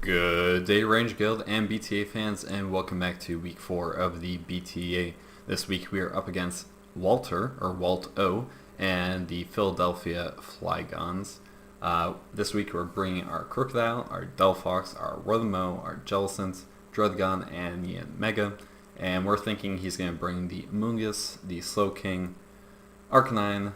Good day, Ranger Guild and BTA fans, and welcome back to week 4 of the BTA. This week we are up against Walter, or Walt O, and the Philadelphia Flygons. This week we're bringing our Crocodile, our Delphox, our Worthamo, our Jellicent, Drudgon, and the Mega. And we're thinking he's going to bring the Mungus, the Slowking, Arcanine,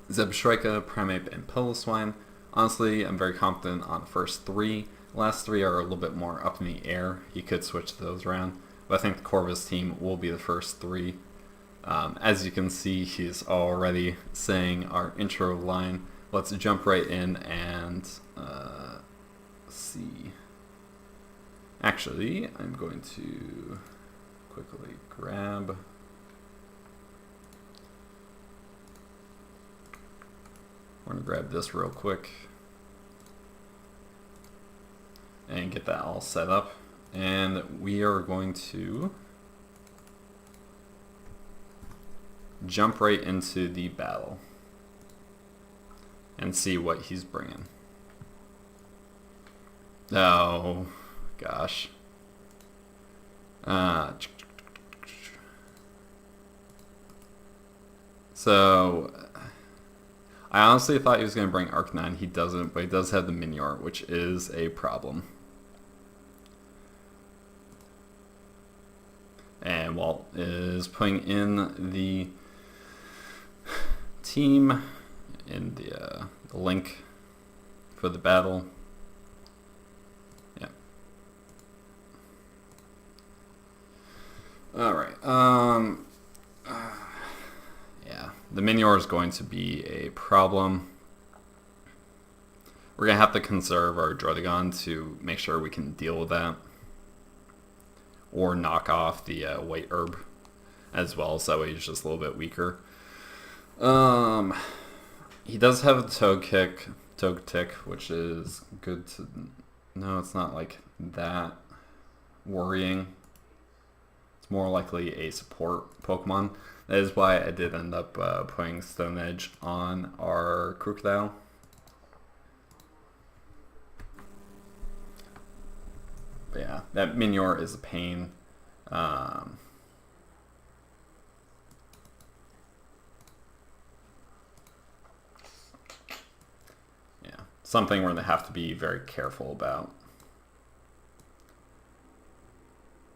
Zebstrika, Primeape, and Piloswine. Honestly, I'm very confident on the first 3. The last 3 are a little bit more up in the air. He could switch those around. But I think the core of his team will be the first 3. As you can see, he's already saying our intro line. Let's jump right in and see. Actually, I'm going to quickly grab... We're going to grab this real quick and get that all set up. And we are going to jump right into the battle and see what he's bringing. Oh, gosh. So... I honestly thought he was going to bring Arcanine. He doesn't, but he does have the Minior, which is a problem. And Walt is putting in the team in the link for the battle. Yeah. All right. Yeah, the Minior is going to be a problem. We're going to have to conserve our Drudgon to make sure we can deal with that. Or knock off the White Herb as well, so that way he's just a little bit weaker. He does have a Togetic, which is good to... No, it's not like that worrying. It's more likely a support Pokemon. That is why I did end up putting Stone Edge on our Crocodile. But yeah, that Minior is a pain. Yeah, something we're going to have to be very careful about.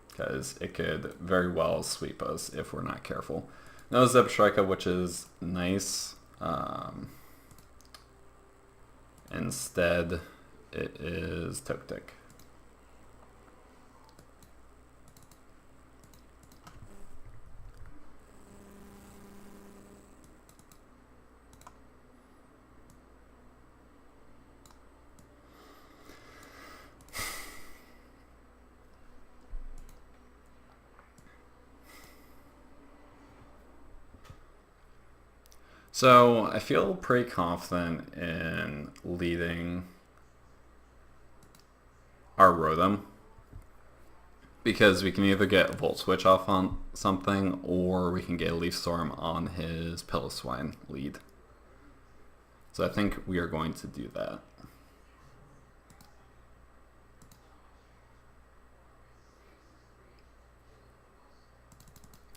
Because it could very well sweep us if we're not careful. No Zebstrika, which is nice. Instead, it is Togetic. So I feel pretty confident in leading our Rotom because we can either get a Volt Switch off on something or we can get a Leaf Storm on his Piloswine lead. So I think we are going to do that.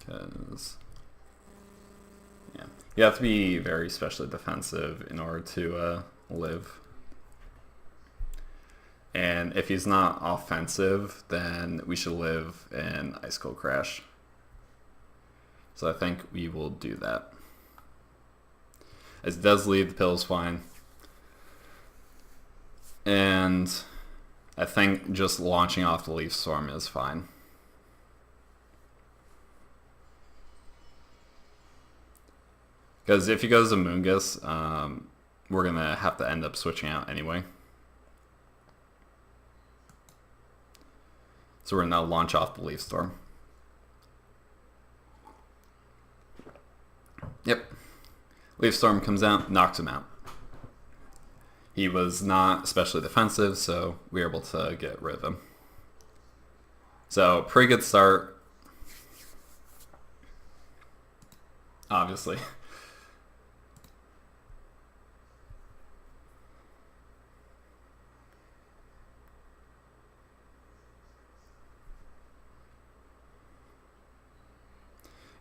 Because... yeah, you have to be very specially defensive in order to live. And if he's not offensive, then we should live in Ice Cold Crash. So I think we will do that. As it does lead, the Piloswine. And I think just launching off the Leaf Storm is fine. Because if he goes to Mungus, we're going to have to end up switching out anyway. So we're going to launch off the Leaf Storm. Yep. Leaf Storm comes out, knocks him out. He was not especially defensive, so we were able to get rid of him. So, pretty good start. Obviously.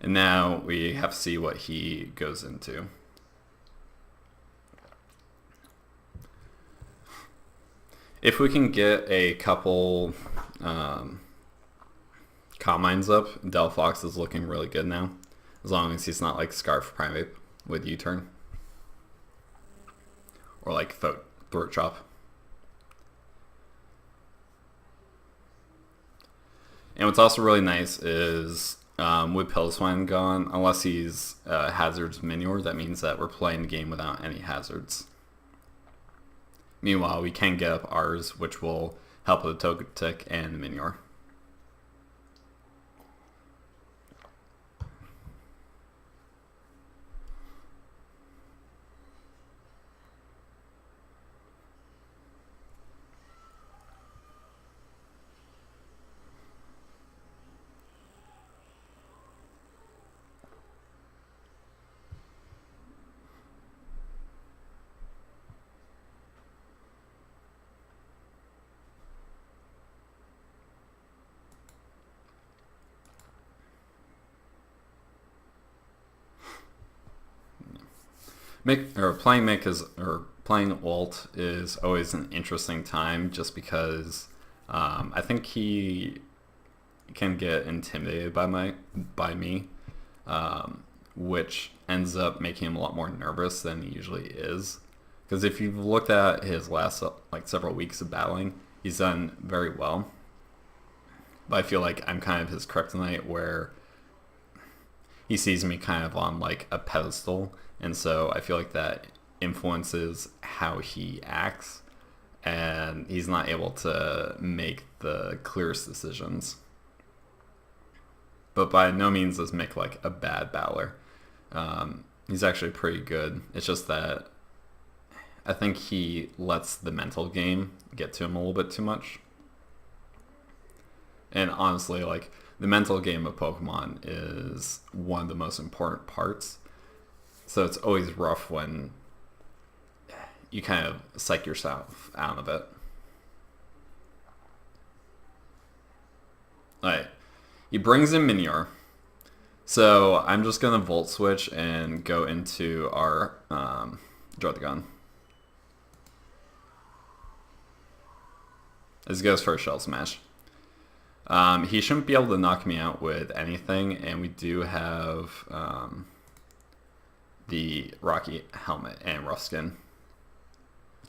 And now we have to see what he goes into. If we can get a couple Combines up, Delphox is looking really good now. As long as he's not like Scarf Primeape with U-turn. Or like Throat Chop. And what's also really nice is with Piloswine gone, unless he's Hazards Minior, that means that we're playing the game without any hazards. Meanwhile, we can get up ours, which will help with the Togetic and the Minior. Playing Walt is always an interesting time, just because I think he can get intimidated by me, which ends up making him a lot more nervous than he usually is. Because if you've looked at his last several weeks of battling, he's done very well. But I feel like I'm kind of his kryptonite, where he sees me kind of on like a pedestal. And so I feel like that influences how he acts, and he's not able to make the clearest decisions. But by no means is Mick like a bad battler. He's actually pretty good. It's just that I think he lets the mental game get to him a little bit too much. And honestly, like, the mental game of Pokemon is one of the most important parts. So it's always rough when you kind of psych yourself out of it. Alright. He brings in Minior. So I'm just going to Volt Switch and go into our Druddigon. This goes for a Shell Smash. He shouldn't be able to knock me out with anything, and we do have the Rocky Helmet and Rough Skin.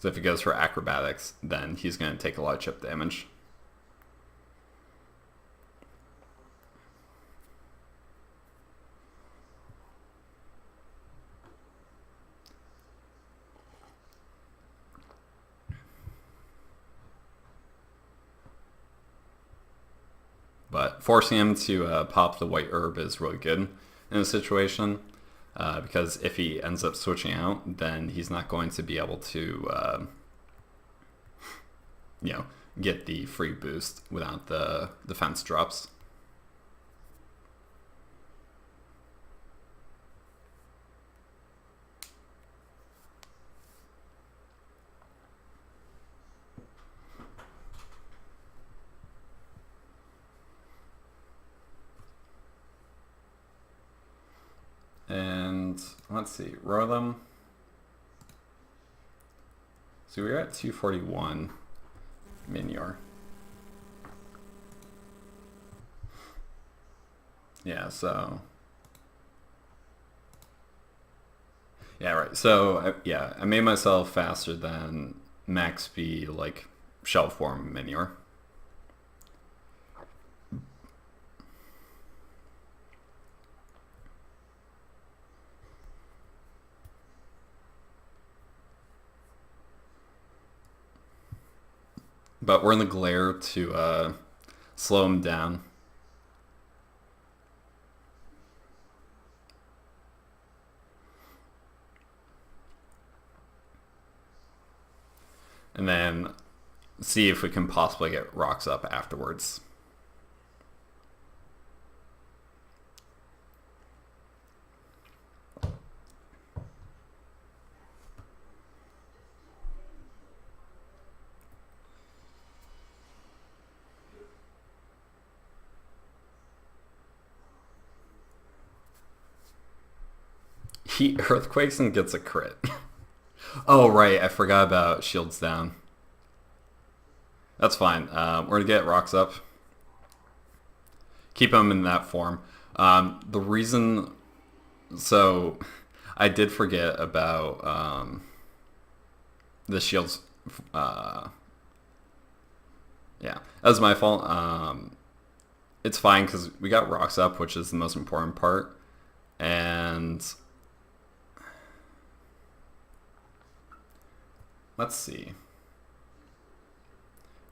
So if he goes for Acrobatics, then he's going to take a lot of chip damage. But forcing him to pop the White Herb is really good in this situation. Because if he ends up switching out, then he's not going to be able to, get the free boost without the defense drops. And let's see, Rotom. So we're at 241 Minior. Yeah, so. Yeah, right. So, I made myself faster than max speed, like, Shell Form Minior. But we're in the glare to slow him down. And then see if we can possibly get rocks up afterwards. He Earthquakes and gets a crit. Oh, right. I forgot about Shields Down. That's fine. We're going to get Rocks Up. Keep him in that form. The reason... So, I did forget about the Shields... yeah, that was my fault. It's fine because we got Rocks Up, which is the most important part. And... let's see.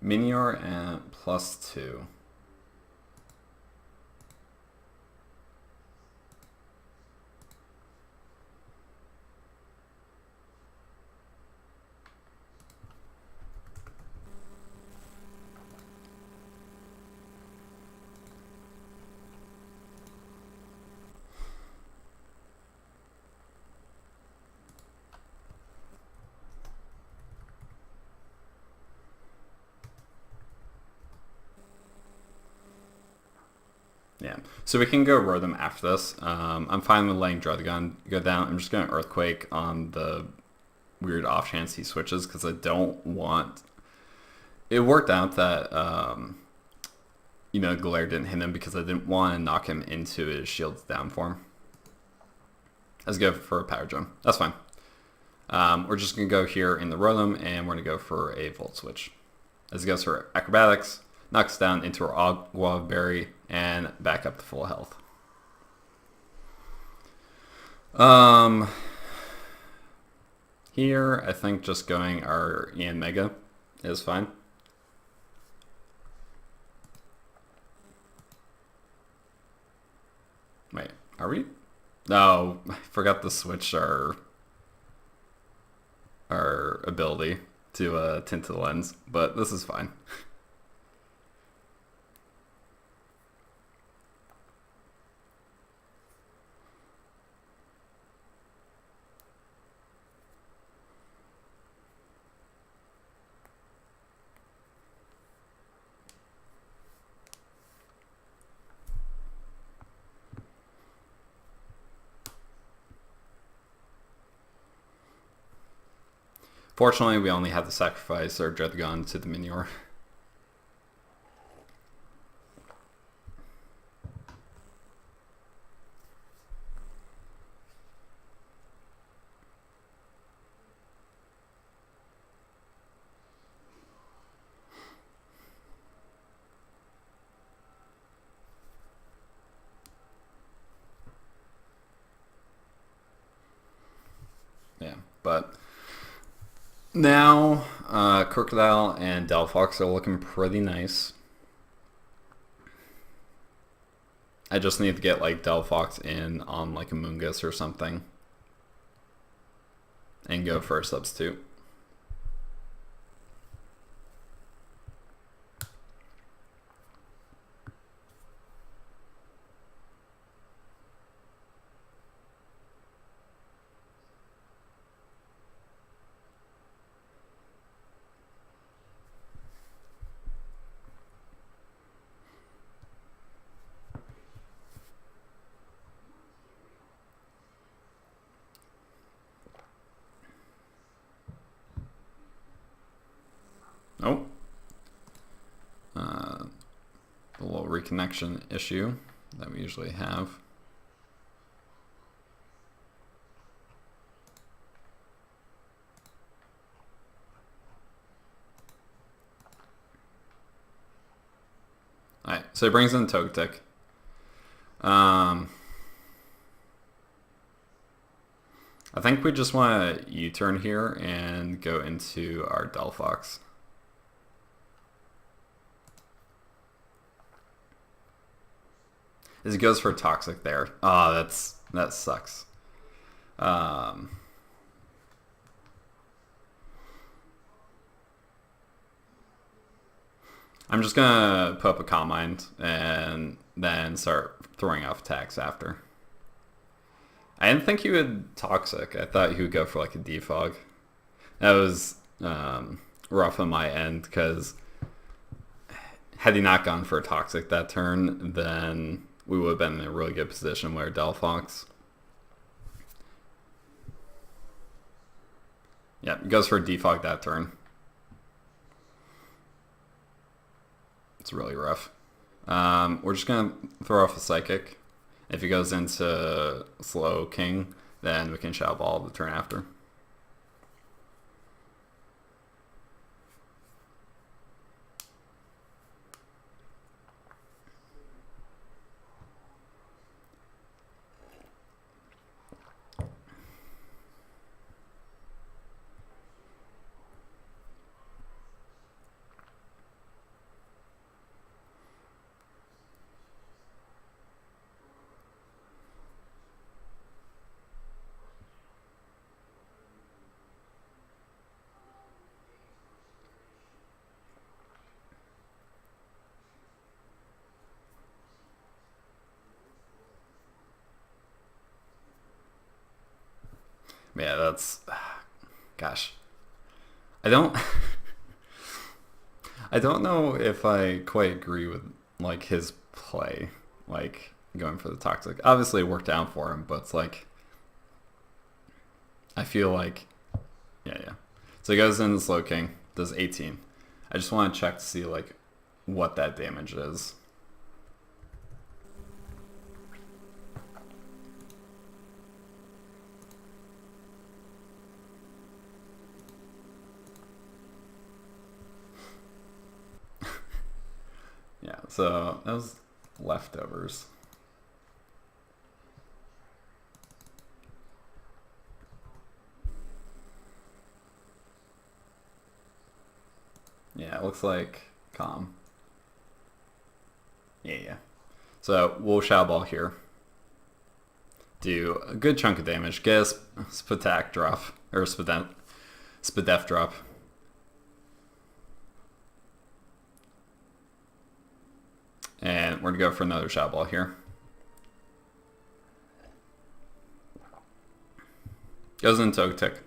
Minior at +2. Yeah, so we can go Rotom after this. I'm fine with letting Druddigon go down. I'm just going to Earthquake on the weird off chance he switches because I don't want... It worked out that, Glare didn't hit him because I didn't want to knock him into his Shields Down form. Let's go for a Power Gem. That's fine. We're just going to go here in the Rotom and we're going to go for a Volt Switch. As it goes for Acrobatics, knocks down into our Agua Berry, and back up to full health. Here, I think just going our Ian Mega is fine. Wait, are we? No, I forgot to switch our ability to Tint to the Lens, but this is fine. Fortunately, we only have to sacrifice our Druddigon to the Minior. Yeah, but... now, Crocodile and Delphox are looking pretty nice. I just need to get like Delphox in on like a Moongus or something. And go for a substitute. Oh. A little reconnection issue that we usually have. Alright, so it brings in Togetic. I think we just want to U-turn here and go into our Delphox. As it goes for Toxic there. Oh, that sucks. I'm just gonna put up a Calm Mind and then start throwing off attacks after. I didn't think he would Toxic. I thought he would go for like a Defog. That was rough on my end because had he not gone for a Toxic that turn, then we would have been in a really good position where Delphox. Yep, goes for a defog that turn. It's really rough. We're just going to throw off a Psychic. If he goes into Slow King, then we can Shadow Ball the turn after. Yeah, that's... Gosh. I don't know if I quite agree with, like, his play. Like, going for the Toxic. Obviously, it worked out for him, but it's like... I feel like... Yeah. So he goes in the Slow King. Does 18. I just want to check to see, like, what that damage is. Yeah, so that was leftovers. Yeah, it looks like Calm. Yeah. So we'll Shadow Ball here. Do a good chunk of damage. Get a Spatak drop. Or Spadef drop. And we're going to go for another Shadow Ball here. Goes into Togetic.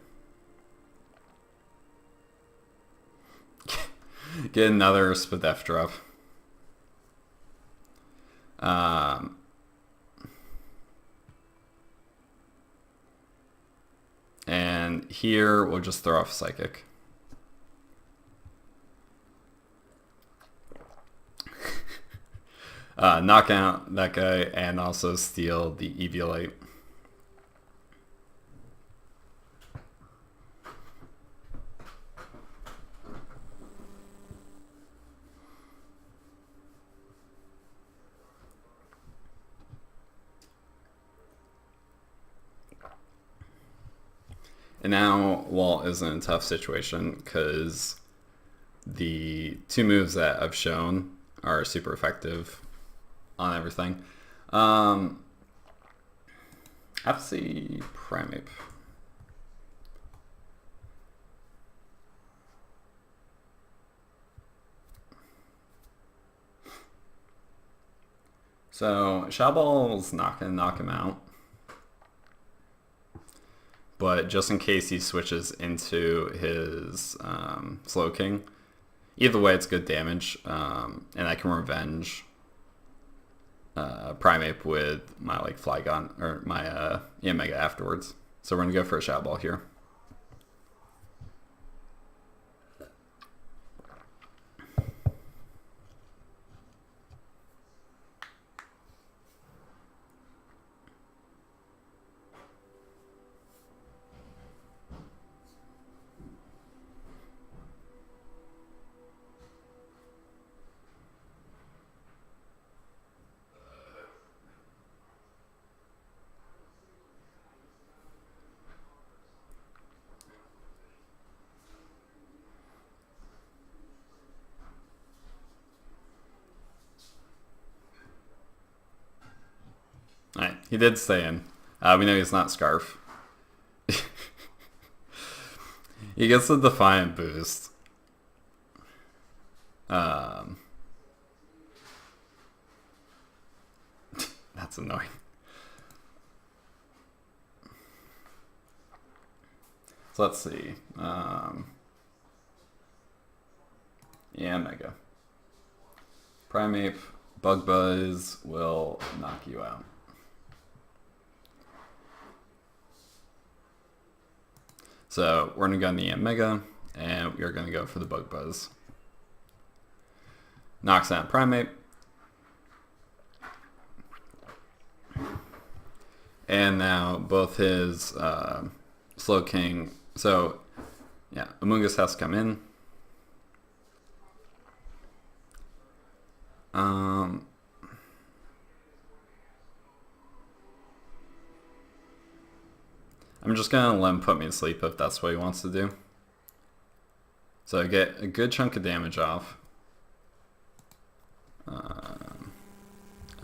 Get another Spadef drop. And here we'll just throw off Psychic. Knock out that guy and also steal the Eviolite. And now Walt is in a tough situation because the two moves that I've shown are super effective on everything. I have to see Primeape. So Shadow Ball's not going to knock him out. But just in case he switches into his Slow King, either way it's good damage, and I can revenge Primeape with my Flygon or my Mega afterwards. So we're gonna go for a Shadow Ball here. Alright, he did stay in. We know he's not Scarf. He gets the Defiant boost. That's annoying. So let's see. Yeah, Mega. Primeape, Bug Buzz will knock you out. So we're going to go in the Mega, and we are going to go for the Bug Buzz. Knocks out Primate. And now both his Slowking. So, yeah, Amoonguss has to come in. I'm just going to let him put me to sleep if that's what he wants to do. So I get a good chunk of damage off.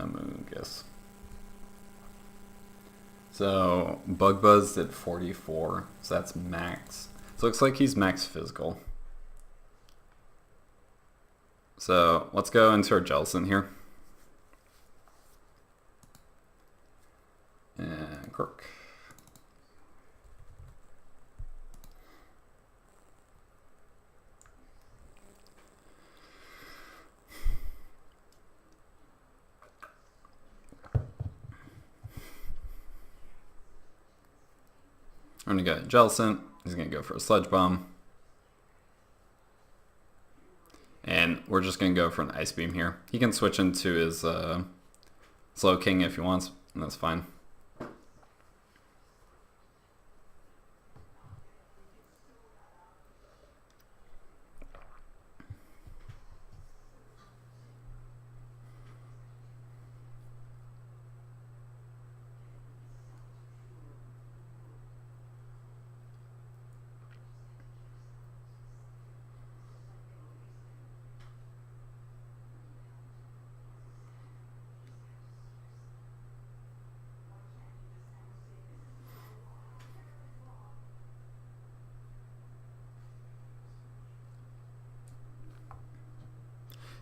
Amoonguss. So Bug Buzz did 44, so that's max. So it looks like he's max physical. So let's go into our Jellicent here. And Croak. I'm going to go Jellicent. He's going to go for a Sludge Bomb. And we're just going to go for an Ice Beam here. He can switch into his Slowking if he wants, and that's fine.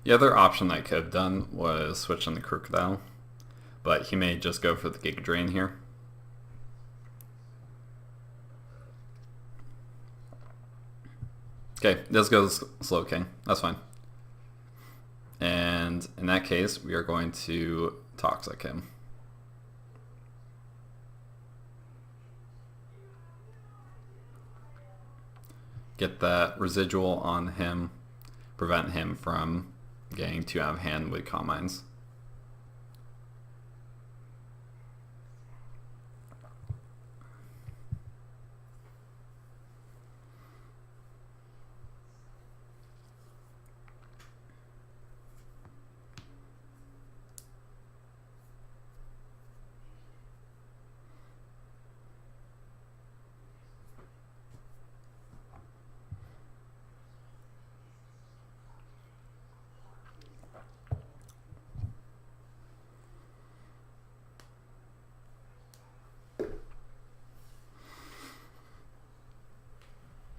The other option I could have done was switch on the Crocodile, but he may just go for the Giga Drain here. Okay, let's go Slowking. That's fine. And in that case, we are going to Toxic him. Get that residual on him, prevent him from getting too out of hand with Calm Minds.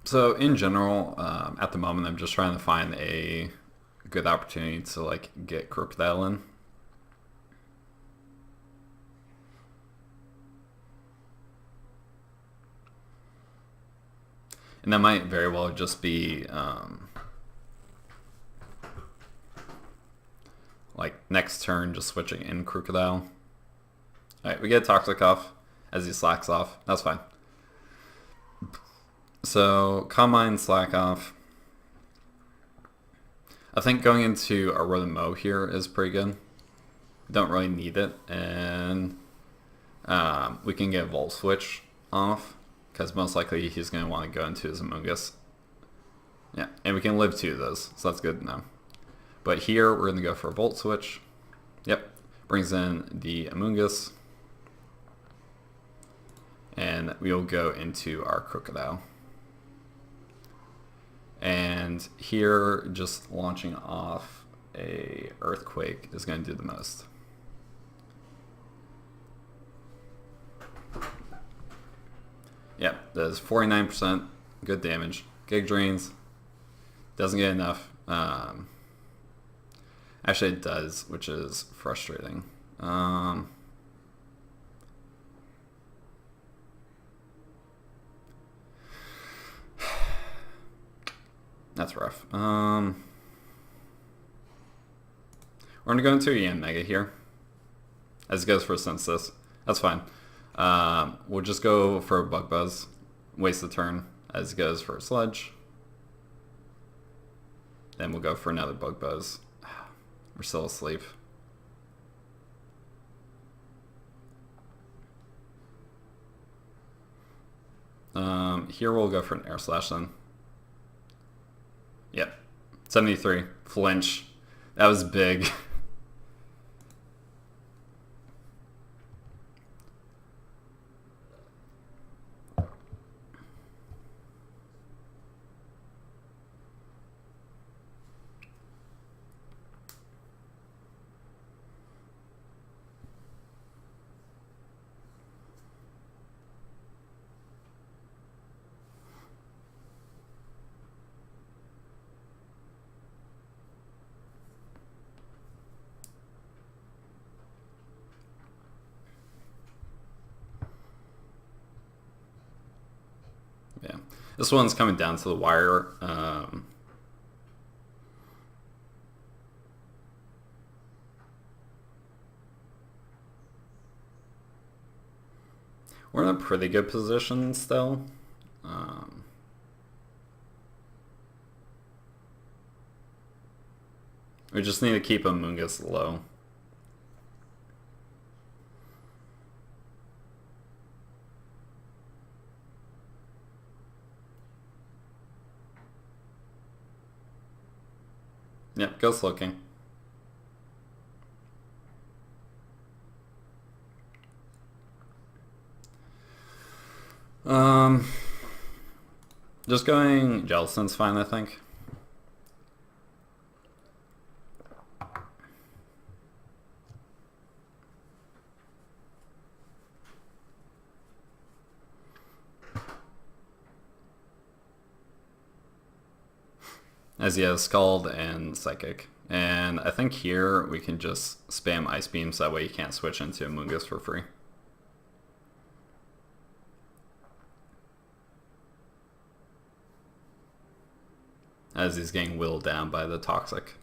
So in general, at the moment, I'm just trying to find a good opportunity to like get Crocodile in. And that might very well just be like next turn, just switching in Crocodile. Alright, we get Toxic off as he slacks off. That's fine. So, Calm Mind, slack off. I think going into a Rotom here is pretty good. Don't really need it, and we can get Volt Switch off, because most likely he's going to want to go into his Amoonguss. Yeah, and we can live 2 of those, so that's good to know. But here, we're going to go for a Volt Switch. Yep, brings in the Amoonguss. And we'll go into our Crocodile. And here, just launching off a Earthquake is going to do the most. Yep, does 49%, good damage. Gig Drains, doesn't get enough. Actually, it does, which is frustrating. That's rough. We're going to go into a Mega here. As it goes for a Synthesis. That's fine. We'll just go for a Bug Buzz. Waste the turn. as he goes for a Sludge. Then we'll go for another Bug Buzz. We're still asleep. Here we'll go for an Air Slash then. Yep. 73. Flinch. That was big. Yeah, this one's coming down to the wire. We're in a pretty good position still. We just need to keep Amoonguss low. Yep, Ghost looking. Just going Jellicent's fine, I think. As he has Scald and Psychic. And I think here we can just spam Ice Beam so that way you can't switch into Amoonguss for free. As he's getting whittled down by the Toxic.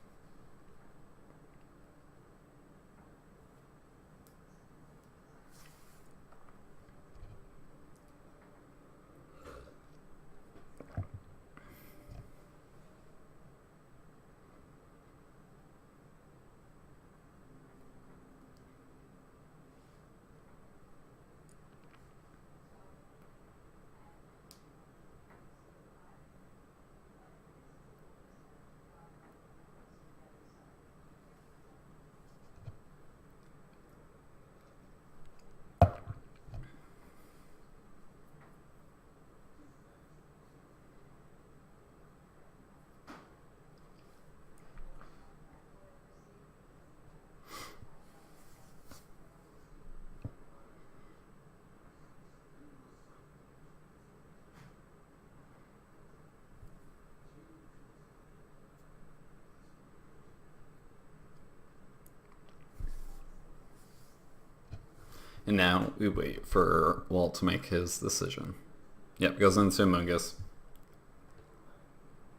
And now we wait for Walt to make his decision. Yep, goes into Amoonguss.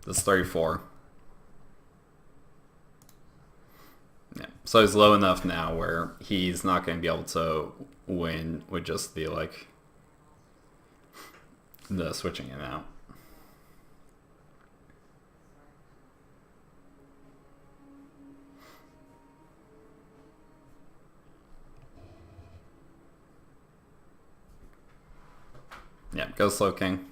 That's 34. Yeah, so he's low enough now where he's not going to be able to win with just the, like, the switching him out. Yeah, go Slow King.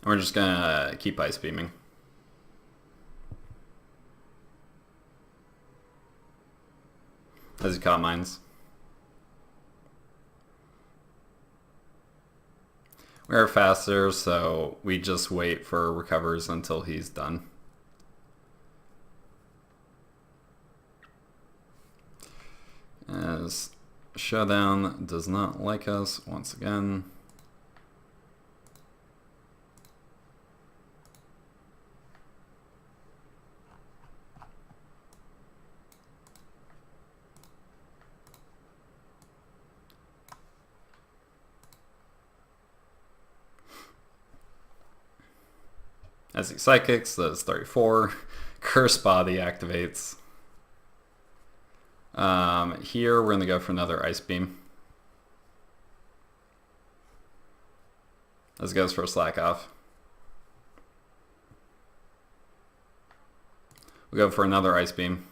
And we're just gonna keep Ice Beaming. As he caught mines. We're faster, so we just wait for recovers until he's done. As Showdown does not like us once again. As he Psychics, that's 34. Curse Body activates. Here we're going to go for another Ice Beam. This goes for a Slack Off. We'll go for another Ice Beam.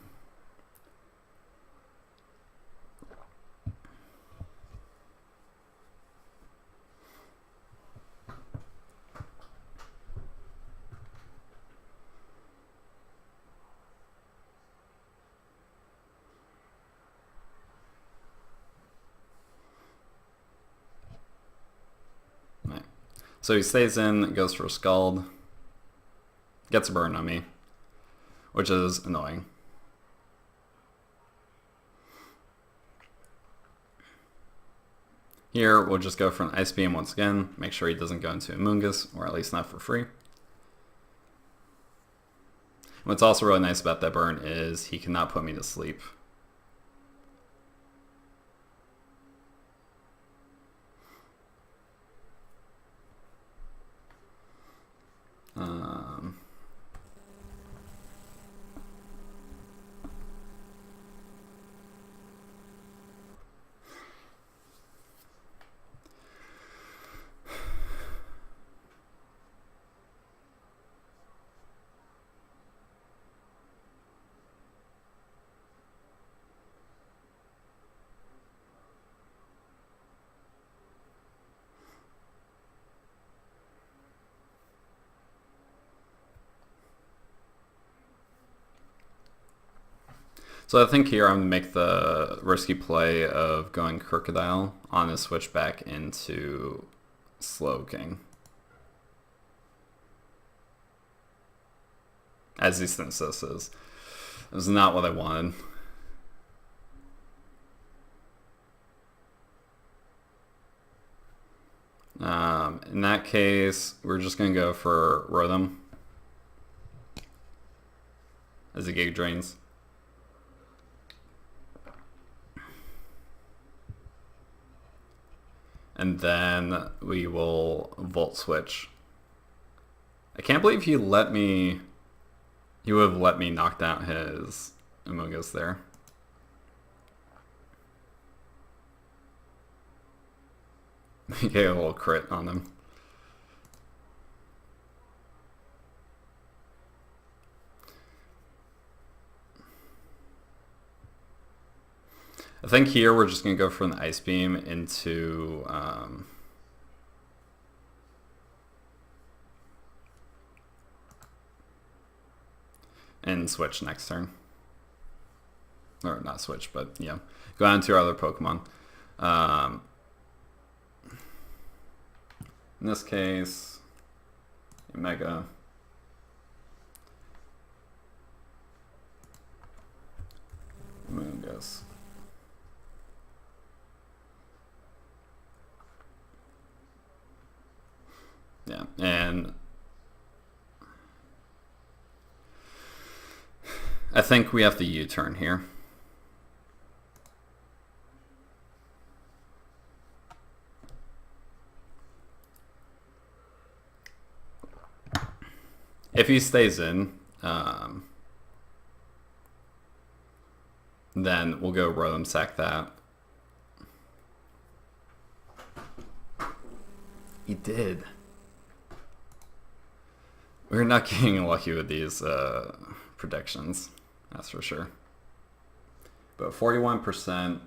So he stays in, goes for a Scald, gets a burn on me, which is annoying. Here, we'll just go for an Ice Beam once again, make sure he doesn't go into Amoonguss, or at least not for free. What's also really nice about that burn is he cannot put me to sleep. So I think here I'm going to make the risky play of going Crocodile on his switch back into Slowking. As he synthesis is. It was not what I wanted. In that case, we're just going to go for Rotom as he Gig Drains. And then we will Volt Switch. I can't believe he let me... He would have let me knock down his Amoonguss there. Get a little crit on him. I think here we're just going to go for an Ice Beam into and switch next turn. Or not switch, but yeah. Go on to your other Pokemon. In this case, Mega. Amoonguss. Yeah, and I think we have to U-turn here. If he stays in, then we'll go Rotom Sack that. He did. We're not getting lucky with these predictions, that's for sure. But 41%,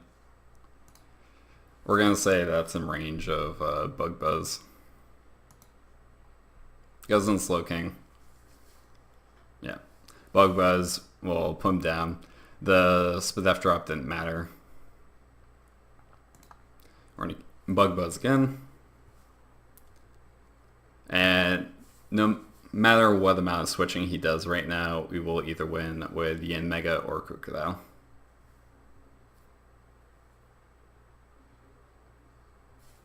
we're going to say that's in range of Bug Buzz. Goes in Slowking. Yeah. Bug Buzz will put him down. The Spadef drop didn't matter. We're going to Bug Buzz again. And no matter what amount of switching he does right now, we will either win with Yin Mega or Crocodile.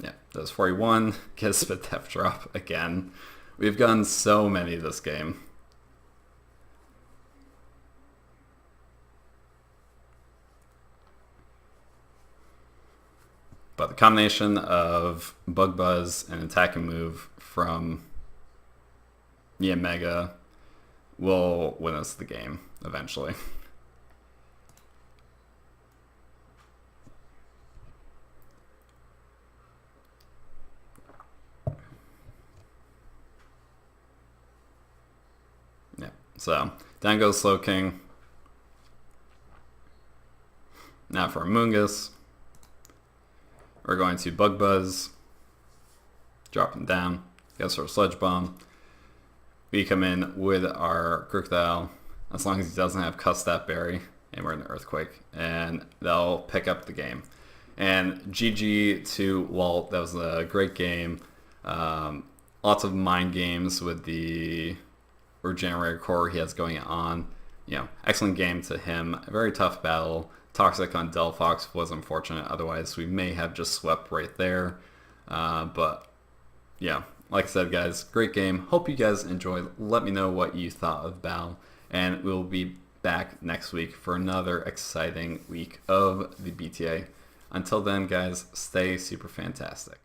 Yeah, does 41. Gets a Def Drop again. We've gotten so many this game. But the combination of Bug Buzz and Attack and Move from Mega will win us the game eventually. So down goes Slow King. Now for Amoonguss. We're going to Bug Buzz. Drop him down. Goes for a Sludge Bomb. We come in with our Crocodile, as long as he doesn't have Custap Berry, and we're in the Earthquake, and they'll pick up the game. And GG to Walt. That was a great game. Lots of mind games with the Regenerator core he has going on. Excellent game to him. A very tough battle. Toxic on Delphox was unfortunate. Otherwise, we may have just swept right there. But yeah, like I said, guys, great game. Hope you guys enjoyed. Let me know what you thought of Battle. And we'll be back next week for another exciting week of the BTA. Until then, guys, stay super fantastic.